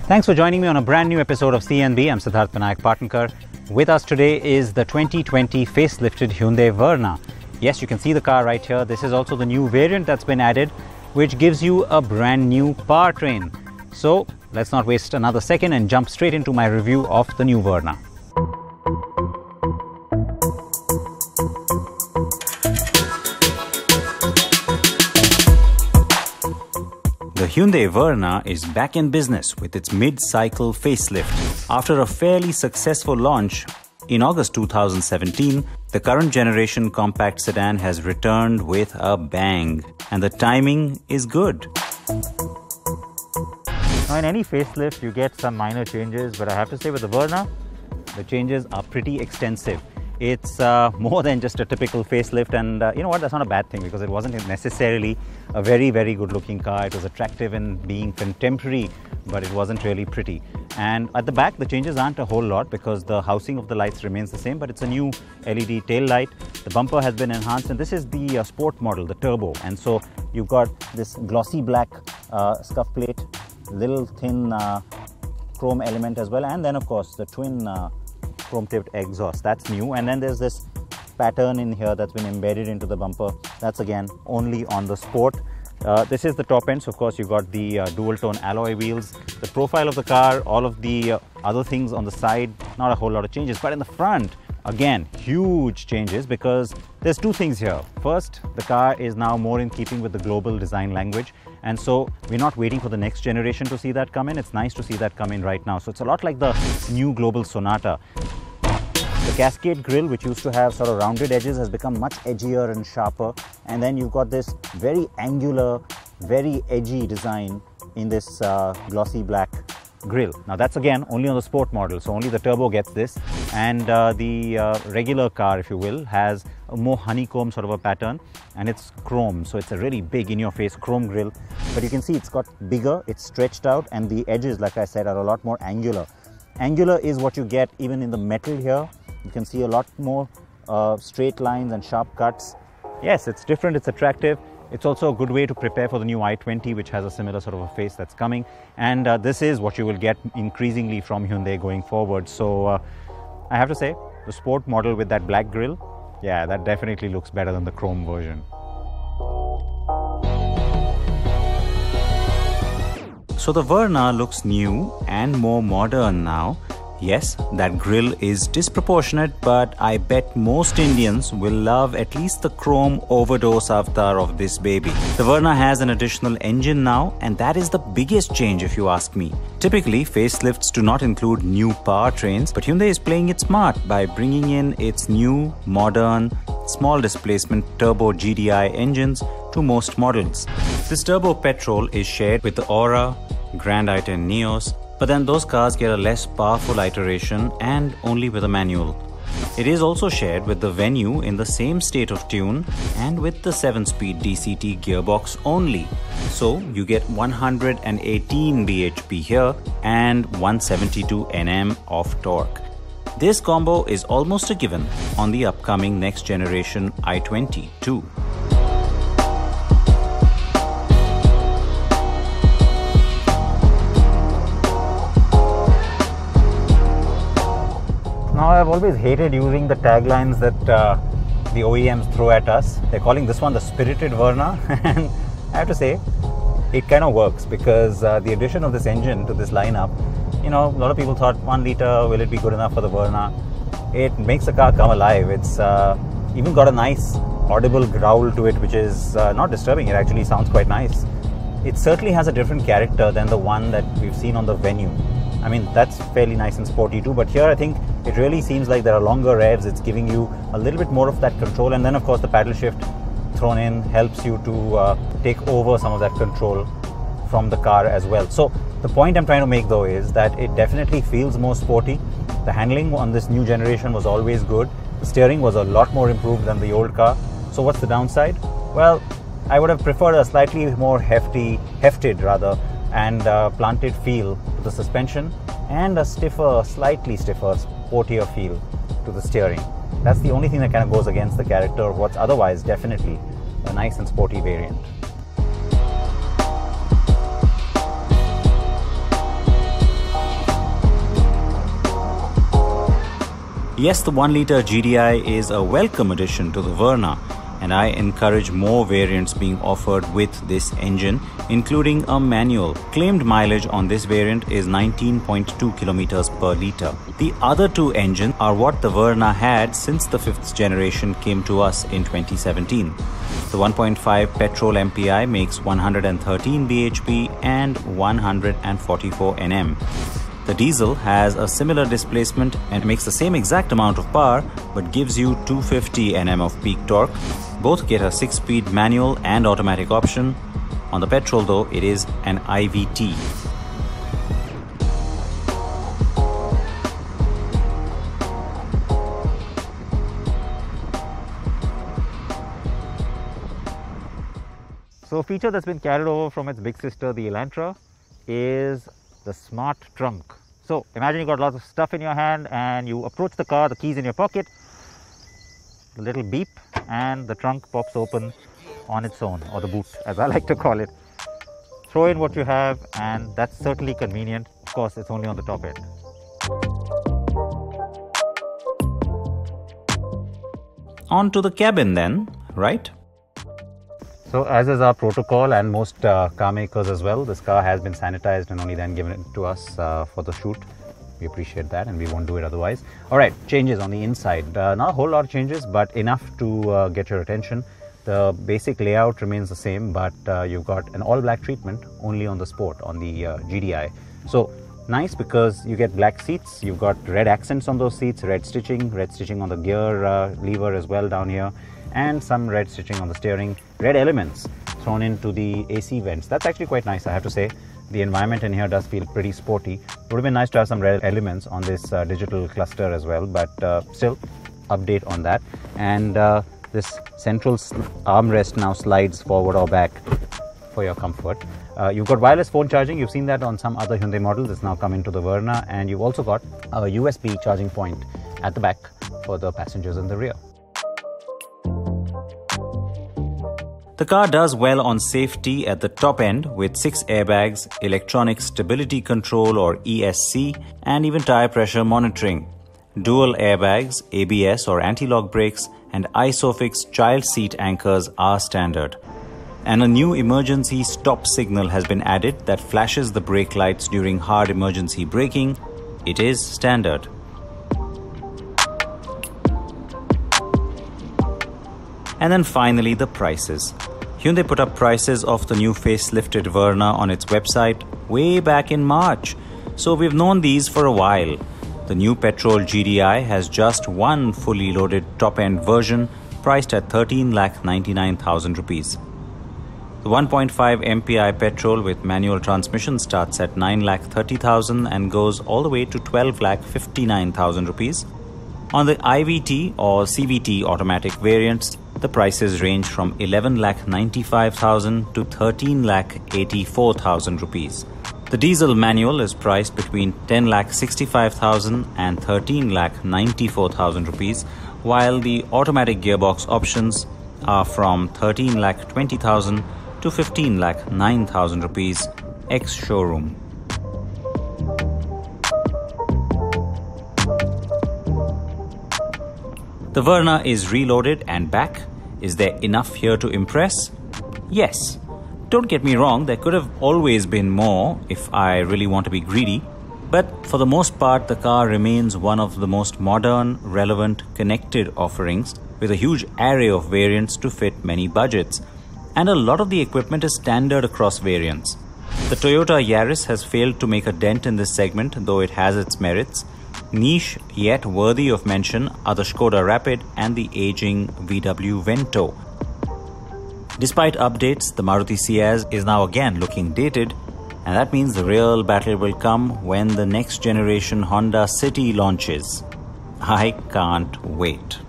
Thanks for joining me on a brand new episode of CNB. I'm Siddharth Vinayak Partnkar. With us today is the 2020 facelifted Hyundai Verna. Yes, you can see the car right here. This is also the new variant that's been added, which gives you a brand new powertrain. So let's not waste another second and jump straight into my review of the new Verna. The Hyundai Verna is back in business with its mid-cycle facelift. After a fairly successful launch in August 2017, the current generation compact sedan has returned with a bang, and the timing is good. Now, in any facelift, you get some minor changes, but I have to say with the Verna, the changes are pretty extensive. It's more than just a typical facelift, and you know what, that's not a bad thing, because it wasn't necessarily a very good looking car. It was attractive in being contemporary, but it wasn't really pretty. And at the back, the changes aren't a whole lot, because the housing of the lights remains the same, but it's a new LED tail light. The bumper has been enhanced, and this is the sport model, the turbo. And so you've got this glossy black scuff plate, little thin chrome element as well, and then of course the twin chrome tipped exhaust. That's new. And then there's this pattern in here that's been embedded into the bumper. That's again only on the sport. This is the top end, so of course you've got the dual tone alloy wheels. The profile of the car, all of the other things on the side, not a whole lot of changes. But in the front, again, huge changes, because there's two things here. First, the car is now more in keeping with the global design language, and so we're not waiting for the next generation to see that come in. It's nice to see that come in right now. So it's a lot like the new global Sonata. The Cascade grille, which used to have sort of rounded edges, has become much edgier and sharper. And then you've got this very angular, very edgy design in this glossy black grille. Now that's again only on the sport model, so only the turbo gets this. And the regular car, if you will, has a more honeycomb sort of a pattern, and it's chrome. So it's a really big in-your-face chrome grille. But you can see it's got bigger, it's stretched out, and the edges, like I said, are a lot more angular. Angular is what you get even in the metal here. You can see a lot more straight lines and sharp cuts. Yes, it's different, it's attractive. It's also a good way to prepare for the new i20, which has a similar sort of a face that's coming. And this is what you will get increasingly from Hyundai going forward. So I have to say, the sport model with that black grille, yeah, that definitely looks better than the chrome version. So the Verna looks new and more modern now. Yes, that grille is disproportionate, but I bet most Indians will love at least the chrome overdose avatar of this baby. The Verna has an additional engine now, and that is the biggest change if you ask me. Typically, facelifts do not include new powertrains, but Hyundai is playing it smart by bringing in its new, modern, small displacement turbo GDI engines to most models. This turbo petrol is shared with the Aura, Grand i10 Neos, but then those cars get a less powerful iteration and only with a manual. It is also shared with the Venue in the same state of tune and with the 7-speed DCT gearbox only. So you get 118 bhp here and 172 Nm of torque. This combo is almost a given on the upcoming next generation i20 too. Now, I've always hated using the taglines that the OEMs throw at us. They're calling this one the spirited Verna, and I have to say, it kind of works, because the addition of this engine to this lineup, you know, a lot of people thought 1 liter, will it be good enough for the Verna? It makes the car come alive. It's even got a nice audible growl to it, which is not disturbing. It actually sounds quite nice. It certainly has a different character than the one that we've seen on the Venue. I mean, that's fairly nice and sporty too, but here I think it really seems like there are longer revs. It's giving you a little bit more of that control, and then of course the paddle shift thrown in helps you to take over some of that control from the car as well. So the point I'm trying to make though is that it definitely feels more sporty. The handling on this new generation was always good. steering was a lot more improved than the old car. So what's the downside? Well, I would have preferred a slightly more hefted and planted feel to the suspension, and a slightly stiffer, sportier feel to the steering. That's the only thing that kind of goes against the character of what's otherwise definitely a nice and sporty variant. Yes, the 1-litre GDI is a welcome addition to the Verna, and I encourage more variants being offered with this engine, including a manual. Claimed mileage on this variant is 19.2 kilometers per litre. The other two engines are what the Verna had since the 5th generation came to us in 2017. The 1.5 petrol MPI makes 113 bhp and 144 Nm. The diesel has a similar displacement and makes the same exact amount of power, but gives you 250 Nm of peak torque. Both get a 6-speed manual and automatic option. On the petrol though, it is an IVT. So a feature that's been carried over from its big sister, the Elantra, is the smart trunk. So imagine you got lots of stuff in your hand and you approach the car, the keys in your pocket, a little beep, and the trunk pops open on its own, or the boot as I like to call it. Throw in what you have, and that's certainly convenient. Of course, it's only on the top end. On to the cabin then, right? So as is our protocol, and most car makers as well, this car has been sanitized and only then given to us for the shoot. We appreciate that, and we won't do it otherwise. Alright, changes on the inside. Not a whole lot of changes, but enough to get your attention. The basic layout remains the same, but you've got an all-black treatment only on the Sport, on the GDI. So nice, because you get black seats, you've got red accents on those seats, red stitching on the gear lever as well down here, and some red stitching on the steering, red elements thrown into the AC vents. That's actually quite nice, I have to say. The environment in here does feel pretty sporty. It would have been nice to have some red elements on this digital cluster as well, but still, update on that. And this central armrest now slides forward or back for your comfort. You've got wireless phone charging. You've seen that on some other Hyundai models. It's now come into the Verna, and you've also got a USB charging point at the back for the passengers in the rear. The car does well on safety at the top end with 6 airbags, electronic stability control or ESC, and even tire pressure monitoring. Dual airbags, ABS or anti-lock brakes, and ISOFIX child seat anchors are standard. And a new emergency stop signal has been added that flashes the brake lights during hard emergency braking. It is standard. And then finally, the prices. Hyundai put up prices of the new facelifted Verna on its website way back in March, so we've known these for a while. The new petrol GDI has just one fully loaded top-end version priced at 13,99,000 rupees. The 1.5 MPI petrol with manual transmission starts at 9,30,000 and goes all the way to 12,59,000 rupees. On the IVT or CVT automatic variants, the prices range from 11,95,000 to 13,84,000 rupees. The diesel manual is priced between 10,65,000 and 13,94,000 rupees, while the automatic gearbox options are from 13,20,000 to 15,09,000 rupees ex-showroom. The Verna is reloaded and back. Is there enough here to impress? Yes. Don't get me wrong, there could have always been more if I really want to be greedy. But for the most part, the car remains one of the most modern, relevant, connected offerings with a huge array of variants to fit many budgets. And a lot of the equipment is standard across variants. The Toyota Yaris has failed to make a dent in this segment, though it has its merits. Niche yet worthy of mention are the Skoda Rapid and the aging VW Vento. Despite updates, the Maruti Ciaz is now again looking dated, and that means the real battle will come when the next generation Honda City launches. I can't wait.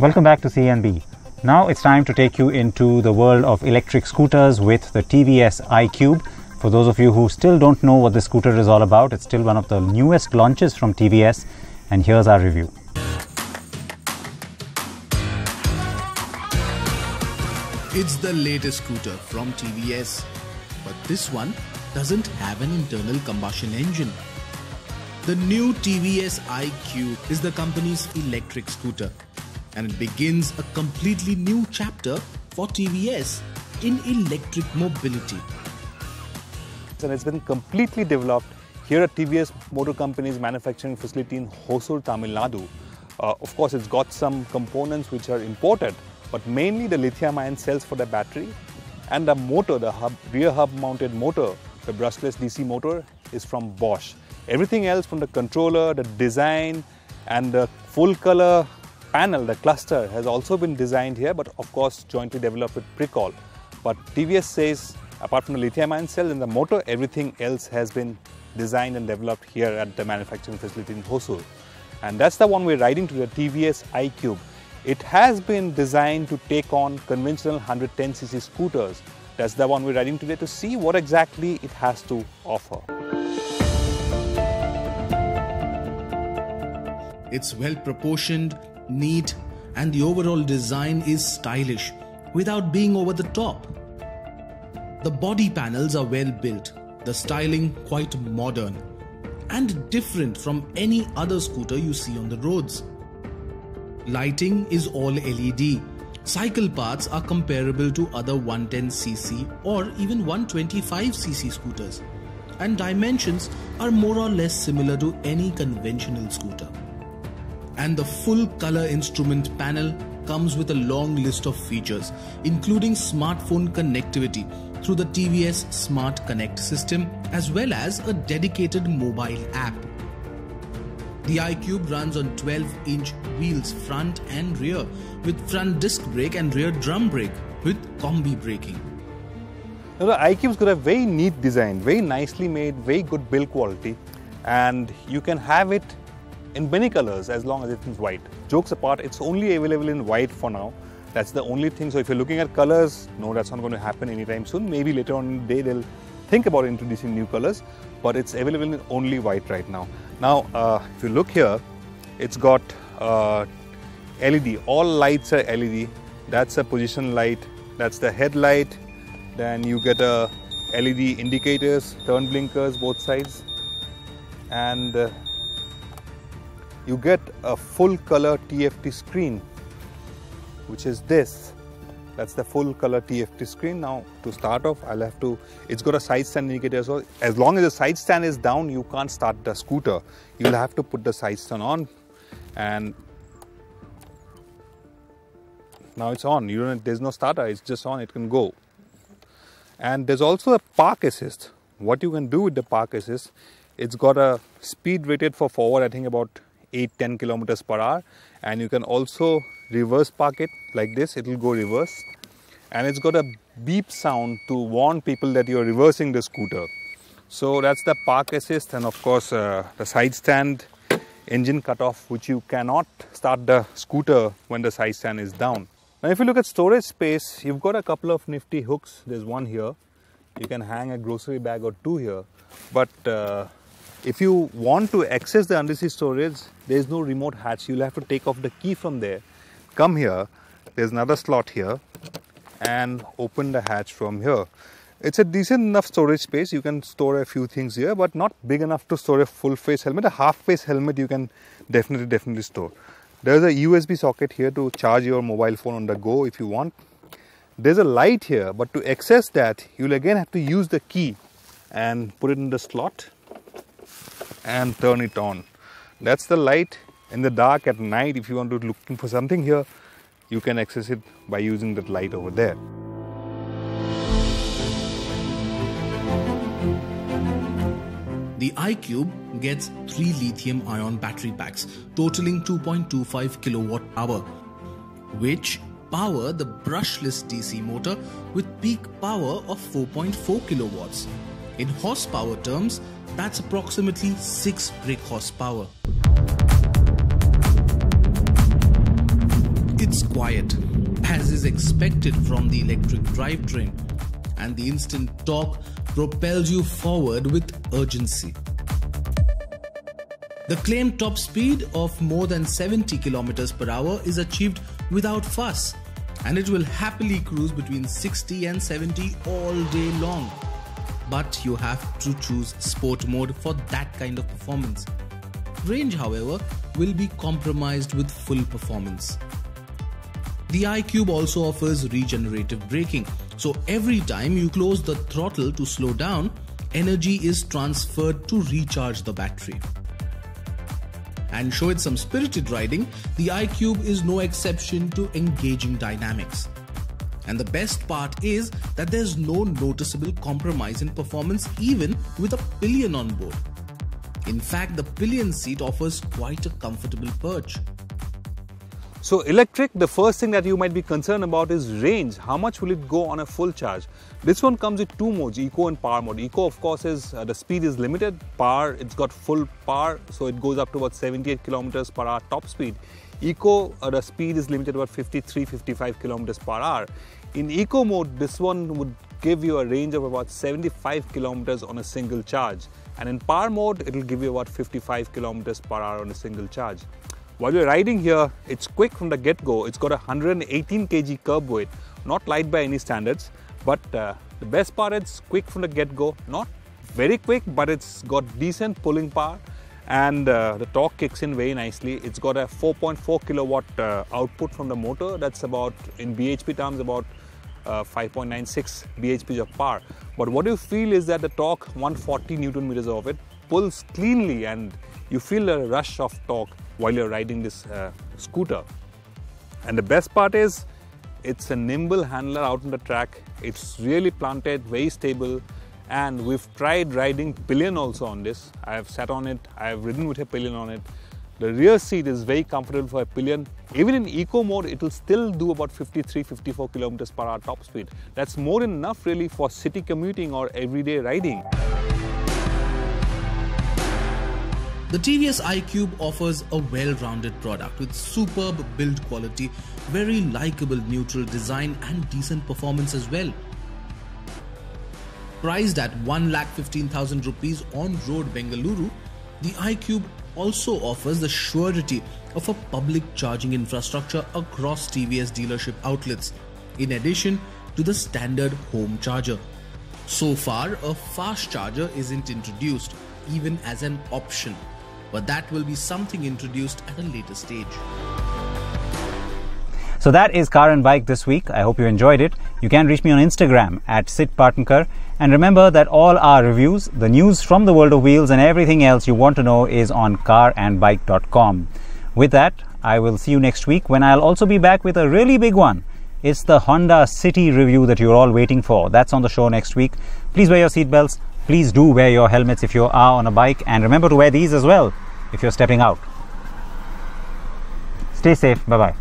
Welcome back to CNB. Now it's time to take you into the world of electric scooters with the TVS iQube. For those of you who still don't know what this scooter is all about, it's still one of the newest launches from TVS, and here's our review. It's the latest scooter from TVS, but this one doesn't have an internal combustion engine. The new TVS iQube is the company's electric scooter, and it begins a completely new chapter for TVS in electric mobility. And it's been completely developed here at TVS Motor Company's manufacturing facility in Hosur, Tamil Nadu. Of course, it's got some components which are imported, but mainly the lithium-ion cells for the battery and the motor, the rear hub-mounted motor, the brushless DC motor, is from Bosch. Everything else from the controller, the design, and the full color panel, the cluster, has also been designed here, but of course jointly developed with Pricol. But TVS says, apart from the lithium-ion cell and the motor, everything else has been designed and developed here at the manufacturing facility in Hosur. And that's the one we're riding to, the TVS iQube. It has been designed to take on conventional 110cc scooters. That's the one we're riding today to see what exactly it has to offer. It's well proportioned, neat, and the overall design is stylish without being over the top. The body panels are well built, the styling quite modern and different from any other scooter you see on the roads. Lighting is all LED. Cycle paths are comparable to other 110cc or even 125cc scooters, and dimensions are more or less similar to any conventional scooter. And the full color instrument panel comes with a long list of features, including smartphone connectivity through the TVS Smart Connect system, as well as a dedicated mobile app. The iQube runs on 12-inch wheels front and rear, with front disc brake and rear drum brake with combi braking. Now, the iQube's got a very neat design, very nicely made, very good build quality, and you can have it in many colors as long as it is white. Jokes apart, it's only available in white for now. That's the only thing. So if you're looking at colors, no, that's not going to happen anytime soon. Maybe later on in the day they'll think about introducing new colors, but it's available in only white right now. Now, if you look here, it's got LED. All lights are LED. That's a position light. That's the headlight. Then you get a LED indicators, turn blinkers, both sides, and you get a full color TFT screen, which is this. That's the full color TFT screen. Now, to start off, it's got a side stand indicator. So as long as the side stand is down, you can't start the scooter. You'll have to put the side stand on, and now it's on. There's no starter, it's just on, it can go. And there's also a park assist. What you can do with the park assist, it's got a speed rated for forward, I think about 8-10 kilometers per hour, and you can also reverse park it like this. It will go reverse, and it's got a beep sound to warn people that you're reversing the scooter. So that's the park assist, and of course the side stand engine cutoff, which you cannot start the scooter when the side stand is down. Now if you look at storage space, you've got a couple of nifty hooks. There's one here. You can hang a grocery bag or two here, but if you want to access the underseat storage, there is no remote hatch. You'll have to take off the key from there, come here, there's another slot here, and open the hatch from here. It's a decent enough storage space. You can store a few things here, but not big enough to store a full face helmet. A half face helmet you can definitely store. There's a USB socket here to charge your mobile phone on the go if you want. There's a light here, but to access that, you'll again have to use the key and put it in the slot and turn it on. That's the light. In the dark at night, if you want to looking for something here, you can access it by using that light over there. The iQube gets 3 lithium-ion battery packs totaling 2.25 kilowatt hour, which power the brushless DC motor with peak power of 4.4 kilowatts. In horsepower terms, that's approximately 6 brake horsepower. It's quiet, as is expected from the electric drivetrain, and the instant torque propels you forward with urgency. The claimed top speed of more than 70 km per hour is achieved without fuss, and it will happily cruise between 60 and 70 all day long. But you have to choose sport mode for that kind of performance. Range, however, will be compromised with full performance. The iQube also offers regenerative braking, so every time you close the throttle to slow down, energy is transferred to recharge the battery. And show it some spirited riding, the iQube is no exception to engaging dynamics. And the best part is that there's no noticeable compromise in performance even with a pillion on board. In fact, the pillion seat offers quite a comfortable perch. So electric, the first thing that you might be concerned about is range. How much will it go on a full charge? This one comes with two modes, Eco and Power mode. Eco, of course, is the speed is limited. Power, it's got full power, so it goes up to about 78 km per hour top speed. Eco, the speed is limited to about 53-55 km per hour. In Eco mode, this one would give you a range of about 75 km on a single charge. And in Power mode, it will give you about 55 km per hour on a single charge. While you're riding here, it's quick from the get-go. It's got a 118 kg curb weight, not light by any standards, but the best part is quick from the get-go. Not very quick, but it's got decent pulling power, and the torque kicks in very nicely. It's got a 4.4 kilowatt output from the motor. That's about, in BHP terms, about 5.96 BHP of power. But what you feel is that the torque, 140 Newton meters of it, pulls cleanly, and you feel a rush of torque while you're riding this scooter. And the best part is, it's a nimble handler out on the track. It's really planted, very stable, and we've tried riding pillion also on this. I have sat on it, I have ridden with a pillion on it. The rear seat is very comfortable for a pillion. Even in Eco mode, it will still do about 53-54 km per hour top speed. That's more than enough really for city commuting or everyday riding. The TVS iQube offers a well-rounded product with superb build quality, very likable neutral design and decent performance as well. Priced at 1,15,000 rupees on road Bengaluru, the iQube also offers the surety of a public charging infrastructure across TVS dealership outlets, in addition to the standard home charger. So far, a fast charger isn't introduced, even as an option, but that will be something introduced at a later stage. So that is Car and Bike this week. I hope you enjoyed it. You can reach me on Instagram at Sid Partnkar. And remember that all our reviews, the news from the world of wheels and everything else you want to know is on carandbike.com. With that, I will see you next week when I'll also be back with a really big one. It's the Honda City review that you're all waiting for. That's on the show next week. Please wear your seatbelts. Please do wear your helmets if you are on a bike. And remember to wear these as well if you're stepping out. Stay safe. Bye-bye.